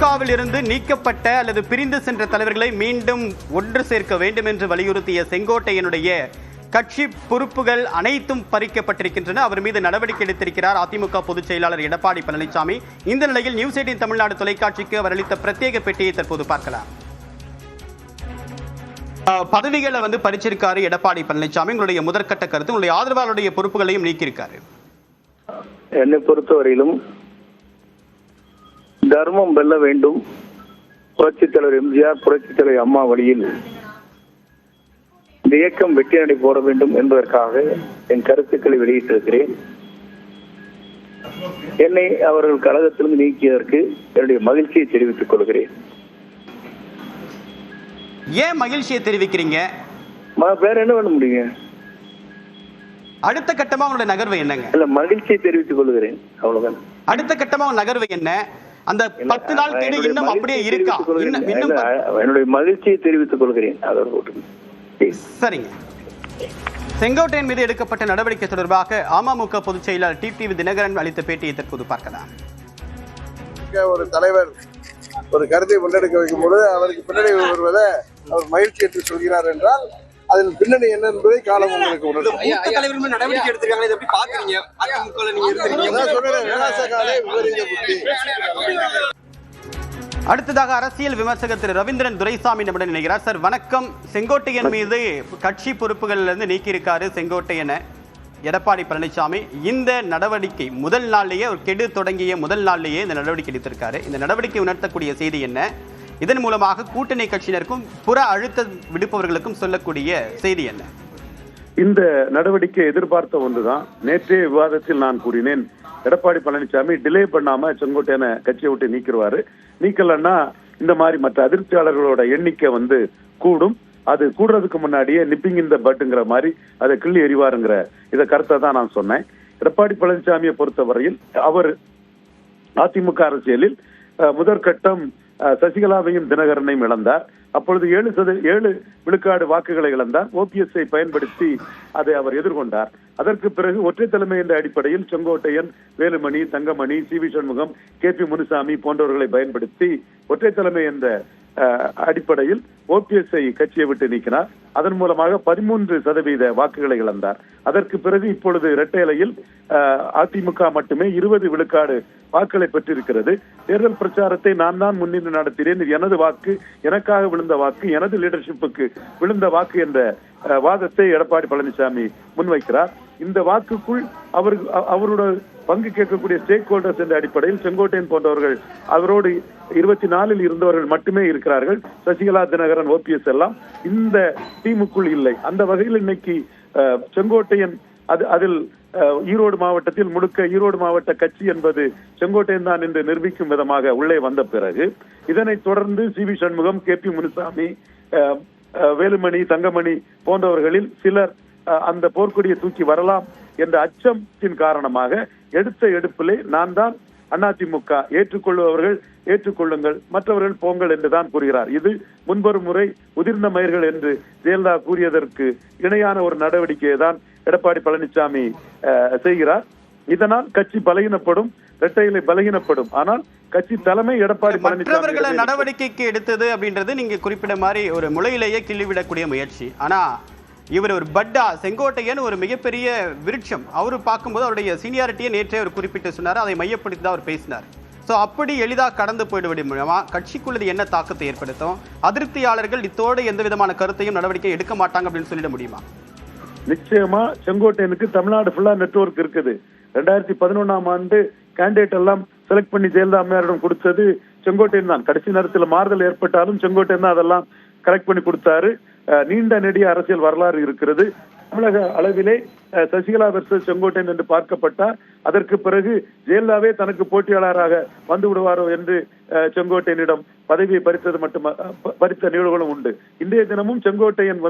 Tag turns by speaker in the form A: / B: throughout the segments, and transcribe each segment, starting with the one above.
A: அதிமுகவில் இருந்து நீக்கப்பட்ட அல்லது பிரிந்து சென்ற தலைவர்களை மீண்டும் ஒன்று சேர்க்க வேண்டும் என்று வலியுறுத்திய செங்கோட்டையனுடைய கட்சி பொறுப்புகள் அனைத்தும் பறிக்கப்பட்டிருக்கின்றன. அவர் மீது நடவடிக்கை எடுத்திருக்கிறார் அதிமுக பொதுச் செயலாளர் எடப்பாடி பழனிசாமி. இந்த நிலையில் நியூஸ் 18 தமிழ்நாடு தொலைக்காட்சிக்கு அவர் அளித்த பிரத்யேக பேட்டியை தற்போது பார்க்கலாம். பதவிகளை பறிச்சிருக்காரு எடப்பாடி பழனிசாமி. உங்களுடைய முதற்கட்ட கருத்து, உங்களுடைய ஆதரவாளருடைய பொறுப்புகளையும் நீக்கியிருக்காரு.
B: என்னை பொறுத்தவரையிலும் தர்மம் வெல்ல வேண்டும். புரட்சித் தலைவர் எம்ஜிஆர், புரட்சித் தலைவர் அம்மா வழியில் இந்த இயக்கம் வெற்றி நடை போட வேண்டும் என்பதற்காக என் கருத்துக்களை வெளியிட்டிருக்கிறேன். என்னை அவர்கள் கழகத்திலிருந்து நீக்கியதற்கு என்னுடைய மகிழ்ச்சியை தெரிவித்துக் கொள்கிறேன்.
A: ஏன் மகிழ்ச்சியை தெரிவிக்கிறீங்க?
B: வேற என்ன பண்ண முடியுங்க?
A: அடுத்த கட்டமா உங்களுடைய நகர்வு என்னங்க?
B: இல்ல, மகிழ்ச்சியை தெரிவித்துக் கொள்கிறேன், அவ்வளவுதான்.
A: அடுத்த கட்டமா நகர்வு என்ன? அந்த 10 நாள் கெடு இன்னும் அப்படியே இருக்கா?
B: என்னுடைய மகிழ்ச்சியை தெரிவித்துக் கொள்கிறேன்.
A: சரிங்க. செங்கோட்டையன் மீது எடுக்கப்பட்ட நடவடிக்கை தொடர்பாக அமமுக பொதுச் செயலாளர் டிடிவி தினகரன் அளித்த பேட்டியை தற்போது பார்க்கலாம்.
C: ஒரு தலைவர் ஒரு கருத்தை முன்னெடுக்க வைக்கும் பொழுது அவருக்கு பின்னணி வருவதை அவர் மகிழ்ச்சி என்று சொல்கிறார் என்றால் அதில் பின்னணி என்ன என்பதை காலம் உங்களுக்கு உணர்த்தும்.
A: அடுத்ததாக அரசியல் விமர்சகர் திரு ரவீந்திரன் துரைசாமி நம்முடன் இணைகிறார். சார் வணக்கம். செங்கோட்டையன் மீது கட்சி பொறுப்புகள்ல இருந்து நீக்கியிருக்காரு செங்கோட்டையனை எடப்பாடி பழனிசாமி. இந்த நடவடிக்கை முதல் நாள்லேயே, ஒரு கெடு தொடங்கிய முதல் நாள்லேயே இந்த நடவடிக்கை எடுத்திருக்காரு. இந்த நடவடிக்கை உணர்த்தக்கூடிய செய்தி என்ன? இதன் மூலமாக கூட்டணி கட்சியினருக்கும் புற அழுத்தம் விடுப்பவர்களுக்கும் சொல்லக்கூடிய செய்தி என்ன?
D: இந்த நடவடிக்கை எதிர்பார்த்த ஒன்றுதான். நேற்றைய விவாதத்தில் நான் கூறினேன், எடப்பாடி பழனிசாமி டிலே பண்ணாம செங்கோட்டையனை கட்சியை விட்டு நீக்கிடுவாரு. நீக்கலன்னா இந்த மாதிரி மற்ற அதிருப்தியாளர்களோட எண்ணிக்கை கூடும். அது கூடுறதுக்கு முன்னாடியே நிப்பிங் இந்த பட்டுங்கிற மாதிரி அதை கிள்ளி எறிவாருங்கிற இதை கருத்தை தான் நான் சொன்னேன். எடப்பாடி பழனிசாமியை பொறுத்தவரையில் அவர் அதிமுக அரசியலில் முதற்கட்டம் சசிகலாவையும் தினகரனையும் இழந்தார். அப்பொழுது 7 விழுக்காடு வாக்குகளை இழந்தார். ஓபிஎஸ்ஐ பயன்படுத்தி அதை அவர் எதிர்கொண்டார். அதற்கு பிறகு ஒற்றை தலைமை என்ற அடிப்படையில் செங்கோட்டையன், வேலுமணி, தங்கமணி, சி.வி. சண்முகம், கே.பி. முனுசாமி போன்றவர்களை பயன்படுத்தி ஒற்றை தலைமை என்ற அடிப்படையில் ஓபிஎஸ்ஐ கட்சியை விட்டு நீக்கினார். அதன் மூலமாக 13% வாக்குகளை இழந்தார். அதற்கு பிறகு இப்பொழுது இரட்டையிலையில் அதிமுக மட்டுமே 20 விழுக்காடு வாக்குகளை பெற்றிருக்கிறது. தேர்தல் பிரச்சாரத்தை நான் தான் முன்னின்று நடத்தினேன், இது எனது வாக்கு, எனக்காக விழுந்த வாக்கு, எனது லீடர்ஷிப்புக்கு விழுந்த வாக்கு என்ற வாதத்தை எடப்பாடி பழனிசாமி முன்வைக்கிறார். இந்த வாக்குக்குள் அவரோட பங்கு கேட்கக்கூடிய ஸ்டேக் ஹோல்டர்ஸ் என்ற அடிப்படையில் செங்கோட்டையன் போன்றவர்கள், அவரோடு 24 இருந்தவர்கள் மட்டுமே இருக்கிறார்கள். சசிகலா, தினகரன், ஓபிஎஸ் எல்லாம் இந்த டீமுக்குள் இல்லை. அந்த வகையில் இன்னைக்கு செங்கோட்டையன் அதில் ஈரோடு மாவட்டத்தில் முழுக்க ஈரோடு மாவட்ட கட்சி என்பது செங்கோட்டையன் தான் என்று நிரூபிக்கும் விதமாக உள்ளே வந்த பிறகு இதனைத் தொடர்ந்து சி.வி. சண்முகம், கே.பி. முனுசாமி, வேலுமணி, தங்கமணி போன்றவர்களில் சிலர் அந்த போர்க்கொடியை தூக்கி வரலாம் என்ற அச்சத்தின் காரணமாக எடுத்த எடுப்பிலே நான் தான் அதிமுக, ஏற்றுக்கொள்பவர்கள் ஏற்றுக்கொள்ளுங்கள், மற்றவர்கள் போங்கள் என்றுதான் கூறுகிறார். இது முன்பொரு முறை உதிர்ந்த மயிர்கள் என்று ஜெயலலிதா கூறியதற்கு இணையான ஒரு நடவடிக்கையை தான் எடப்பாடி பழனிசாமி செய்கிறார். இதனால் கட்சி பலகீனப்படும், இரட்டையிலை பலகீனப்படும். ஆனால் கட்சி தலைமை எடப்பாடி
A: பழனிசாமி நடவடிக்கைக்கு எடுத்தது அப்படின்றது நீங்க குறிப்பிட்ட மாதிரி ஒரு முளையிலேயே கிள்ளிவிடக்கூடிய முயற்சி. ஆனா இவர் ஒரு பட்டா, செங்கோட்டையன் ஒரு மிகப்பெரிய விருட்சம். அவரு பார்க்கும்போது அவருடைய சீனியாரிட்டியை நேற்றே அவர் குறிப்பிட்டு சொன்னார், அதை மையப்படுத்தி தான் அவர் பேசினார். ஸோ அப்படி எளிதாக கடந்து போய்விடும் மூலமா கட்சிக்குள்ளது என்ன தாக்கத்தை ஏற்படுத்தும்? அதிருப்தியாளர்கள் இத்தோடு எந்த விதமான கருத்தையும் நடவடிக்கை எடுக்க மாட்டாங்க அப்படின்னு சொல்லிட முடியுமா?
D: நிச்சயமா செங்கோட்டையனுக்கு தமிழ்நாடு ஃபுல்லா நெட்வொர்க் இருக்குது. 2011ஆம் ஆண்டு கேண்டிடேட் எல்லாம் செலக்ட் பண்ணி ஜெயலலிதா அம்மையாரிடம் கொடுத்தது செங்கோட்டையன் தான். கடைசி நேரத்தில் மாறுதல் ஏற்பட்டாலும் செங்கோட்டையன் தான் அதெல்லாம் கரெக்ட் பண்ணி கொடுத்தாரு. நீண்ட நெடிய அரசியல் வரலாறு இருக்கிறது. தமிழக அளவிலே சசிகலா வெர்சஸ் செங்கோட்டையன் என்று பார்க்கப்பட்டார். அதற்கு பிறகு ஜெயலலிதாவே தனக்கு போட்டியாளராக வந்து விடுவாரோ என்று செங்கோட்டையனிடம் பதவியை பறித்த நிகழ்வுகளும் உண்டு. இன்றைய தினமும் செங்கோட்டையன்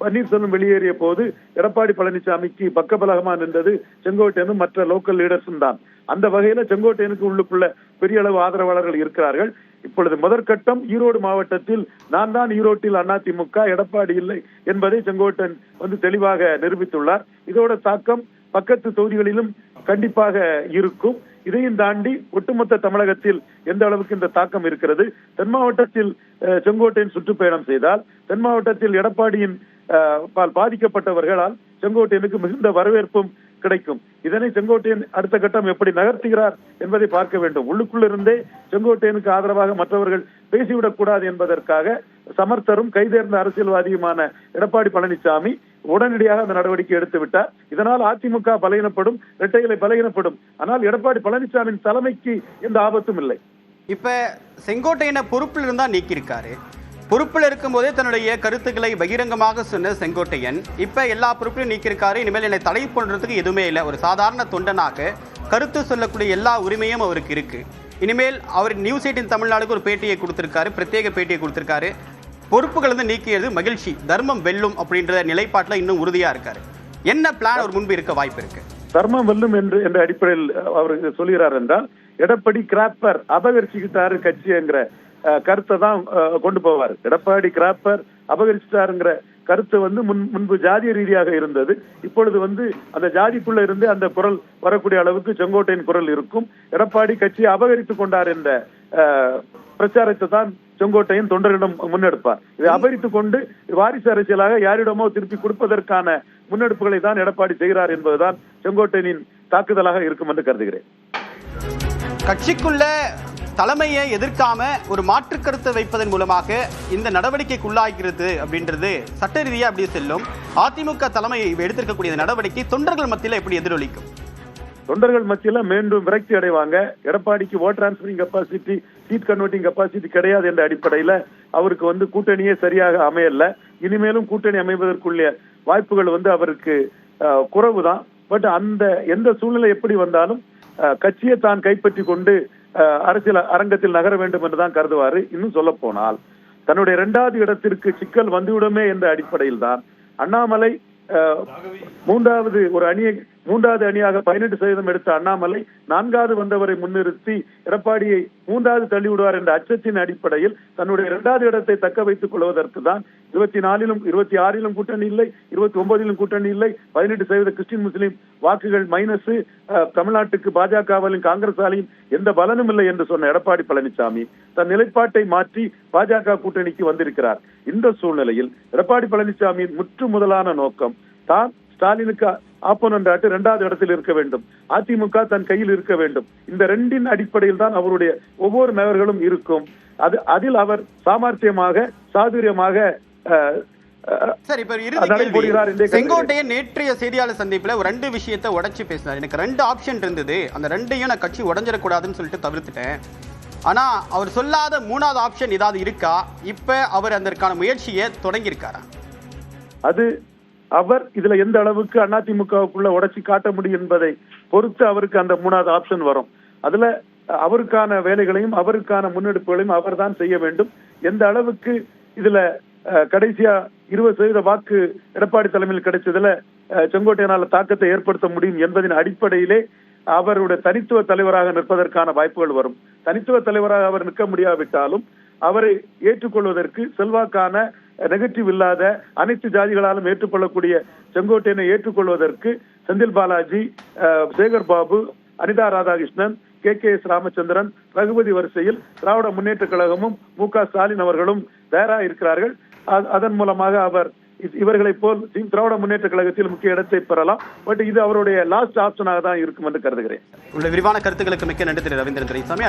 D: பன்னீர்செல்வம் வெளியேறிய போது எடப்பாடி பழனிசாமிக்கு பக்கபலகமா நின்றது செங்கோட்டையனும் மற்ற லோக்கல் லீடர்ஸும் தான். அந்த வகையில செங்கோட்டையனுக்கு உள்ளுக்குள்ள பெரிய அளவு ஆதரவாளர்கள் இருக்கிறார்கள். இப்பொழுது முதற்கட்டம் ஈரோடு மாவட்டத்தில் நான் தான் ஈரோட்டில் அதிமுக, எடப்பாடி இல்லை என்பதை செங்கோட்டையன் தெளிவாக நிரூபித்துள்ளார். இதோட தாக்கம் பக்கத்து தொகுதிகளிலும் கண்டிப்பாக இருக்கும். இதையும் தாண்டி ஒட்டுமொத்த தமிழகத்தில் எந்த அளவுக்கு இந்த தாக்கம் இருக்கிறது, தென் மாவட்டத்தில் செங்கோட்டையன் சுற்றுப்பயணம் செய்தால் தென் மாவட்டத்தில் எடப்பாடியின் பாதிக்கப்பட்டவர்களால் செங்கோட்டையனுக்கு மிகுந்த வரவேற்பும் கிடைக்கும். இதனை செங்கோட்டையன் அடுத்த கட்டம் எப்படி நகர்த்துகிறார் என்பதை பார்க்க வேண்டும். உள்ளுக்குள்ளிருந்தே செங்கோட்டையனுக்கு ஆதரவாக மற்றவர்கள் பேசிவிடக் கூடாது என்பதற்காக சமர்த்தரும் கைதேர்ந்த அரசியல்வாதியுமான எடப்பாடி பழனிசாமி உடனடியாக அந்த நடவடிக்கை எடுத்து விட்டார். இதனால் அதிமுக பலகீனப்படும், இரட்டை இலை பலகீனப்படும். ஆனால் எடப்பாடி பழனிசாமியின் தலைமைக்கு எந்த ஆபத்தும் இல்லை.
A: இப்ப செங்கோட்டையனை பொறுப்பில் இருந்தா நீக்கியிருக்காரு. பொறுப்பில் இருக்கும் போதே தன்னுடைய கருத்துக்களை பகிரங்கமாக சொன்ன செங்கோட்டையன் இப்ப எல்லா பொறுப்பையும் நீக்கியிருக்காரு. இனிமேல் என்னை தடை பண்றதுக்கு எதுவுமே இல்லை. ஒரு சாதாரண தொண்டனாக கருத்து சொல்லக்கூடிய எல்லா உரிமையும் அவருக்கு இருக்கு. இனிமேல் அவர் நியூஸ் 18 தமிழ்நாடுக்கு ஒரு பேட்டியை கொடுத்திருக்காரு, பிரத்யேக பேட்டியை கொடுத்திருக்காரு. பொறுப்புகள் வந்து நீக்கியது மகிழ்ச்சி, தர்மம் வெல்லும் அப்படின்ற நிலைப்பாட்டில் இன்னும் உறுதியா இருக்காரு. என்ன பிளான் ஒரு முன்பு இருக்க வாய்ப்பு இருக்கு?
D: தர்மம் வெல்லும் என்ற அடிப்படையில் அவர் சொல்கிறார் என்றால் எடப்பாடி கிராப்பர் அபகரிச்சுக்கிட்டாரு கட்சிங்கிற கருத்தை தான் கொண்டு போவார். எடப்பாடி கிராப்பர் அபகரிச்சிட்டாருங்கிற கருத்து வந்து முன்பு ஜாதிய ரீதியாக இருந்தது. இப்பொழுது வந்து அந்த ஜாதிக்குள்ள இருந்து அந்த குரல் வரக்கூடிய அளவுக்கு செங்கோட்டையின் குரல் இருக்கும். எடப்பாடி கட்சியை அபகரித்துக் கொண்டார் என்ற பிரச்சாரத்தை தான் செங்கோட்டையன் தொண்டரிடம் முன்னெடுப்பார். இதை அபகரித்துக் கொண்டு வாரிசு அரசியலாக யாரிடமோ திருப்பி கொடுப்பதற்கான முன்னெடுப்புகளை தான் எடப்பாடி செய்கிறார் என்பதுதான் செங்கோட்டையனின் தாக்குதலாக இருக்கும் என்று கருதுகிறேன்.
A: கட்சிக்குள்ள தலைமையை எதிர்க்காம ஒரு மாற்று கருத்தை வைப்பதன் மூலமாக இந்த நடவடிக்கைக்குள்ளாகிறது அப்படின்றது சட்ட ரீதியா அப்படி செல்லும். அதிமுக தலைமை எடுத்திருக்கக்கூடிய நடவடிக்கை தொண்டர்கள் மத்தியில் எப்படி எதிரொலிக்கும்?
D: தொண்டர்கள் மத்தியில மீண்டும் விரக்தி அடைவாங்க. எடப்பாடிக்கு vote transferring capacity, seat converting capacity கிடையாது என்ற அடிப்படையில அவருக்கு வந்து கூட்டணியே சரியாக அமையல. இனிமேலும் கூட்டணி அமைவதற்குள்ள வாய்ப்புகள் வந்து அவருக்கு குறைவுதான். பட் அந்த எந்த சூழ்நிலை எப்படி வந்தாலும் கட்சியை தான் கைப்பற்றி கொண்டு அரசியல் அரங்கத்தில் நகர வேண்டும் என்றுதான் கருதுவாரு. இன்னும் சொல்ல போனால் தன்னுடைய 2வது இடத்திற்கு சிக்கல் வந்துவிடுமே என்ற அடிப்படையில் தான் அண்ணாமலை மூன்றாவது அணியாக 18% எடுத்த அண்ணாமலை 4வது வந்தவரை முன்னிறுத்தி எடப்பாடியை 3வது தள்ளிவிடுவார் என்ற அச்சத்தின் அடிப்படையில் தன்னுடைய 2வது இடத்தை தக்க வைத்துக் கொள்வதற்கு தான் 24லும் 26லும் கூட்டணி இல்லை, 29லும் கூட்டணி இல்லை, 18% கிறிஸ்டின் முஸ்லீம் வாக்குகள் மைனஸ், தமிழ்நாட்டுக்கு பாஜகவாலும் காங்கிரஸாலையும் எந்த பலனும் இல்லை என்று சொன்ன எடப்பாடி பழனிசாமி தன் நிலைப்பாட்டை மாற்றி பாஜக கூட்டணிக்கு வந்திருக்கிறார். இந்த சூழ்நிலையில் எடப்பாடி பழனிசாமியின் முற்று முதலான நோக்கம் தான் ஸ்டாலினுக்கு ஆப்போனன்ட் 2வது இடத்தில் இருக்க வேண்டும், அதிமுக தன் கையில் இருக்க வேண்டும். இந்த 2இன் அடிப்படையில் தான் அவருடைய ஒவ்வொரு நகர்களும் இருக்கும். அதில் அவர் சாமர்த்தியமாக சாதுரியமாக
A: செங்கோட்டையன் நேற்றைய செய்தியாளர் சந்திப்புல ஒரு 2 விஷயத்தை உடைச்சு பேசினார். எனக்கு 2 ஆப்ஷன் இருந்தது, அந்த 2ஐயும் நான் கட்சி உடைஞ்சிடக்கூடாதுன்னு சொல்லிட்டு தவிர்த்துட்டேன். ஆனா அவர் சொல்லாத 3வது ஆப்ஷன் ஏதாவது இருக்கா? இப்ப அவர் அதற்கான முயற்சியை தொடங்கியிருக்காரா?
D: அது அவர் இதுல எந்த அளவுக்கு அதிமுகவுக்குள்ள உடைச்சி காட்ட முடியும் என்பதை பொறுத்து அவருக்கு அந்த 3வது ஆப்ஷன் வரும். அதுல அவருக்கான வேலைகளையும் அவருக்கான முன்னெடுப்புகளையும் அவர் தான் செய்ய வேண்டும். எந்த அளவுக்கு இதுல கடைசியா 20% வாக்கு எடப்பாடி தலைமையில் கிடைச்சதுல செங்கோட்டையனால தாக்கத்தை ஏற்படுத்த முடியும் என்பதன் அடிப்படையிலே அவருடைய தனித்துவ தலைவராக நிற்பதற்கான வாய்ப்புகள் வரும். தனித்துவ தலைவராக அவர் நிற்க முடியாவிட்டாலும் அவரை ஏற்றுக்கொள்வதற்கு செல்வாக்கான நெகட்டிவ் இல்லாத அனைத்து ஜாதிகளாலும் ஏற்றுக்கொள்ளக்கூடிய செங்கோட்டையனை ஏற்றுக்கொள்வதற்கு செந்தில் பாலாஜி, சேகர் பாபு, அனிதா ராதாகிருஷ்ணன், KKS ராமச்சந்திரன், ரகுபதி வரிசையில் திராவிட முன்னேற்ற கழகமும் MK ஸ்டாலின் அவர்களும் தயாராக இருக்கிறார்கள். அதன் மூலமாக அவர் இவர்களை போல் திராவிட முன்னேற்ற கழகத்தில் முக்கிய இடத்தை பெறலாம். பட் இது அவருடைய லாஸ்ட் ஆப்ஷனாக தான் இருக்கும் என்று கருதுகிறேன்.
A: உள்ள விரிவான கருத்துக்களுக்கு மிக்க நன்றி ரவீந்திரன் துரைசாமி.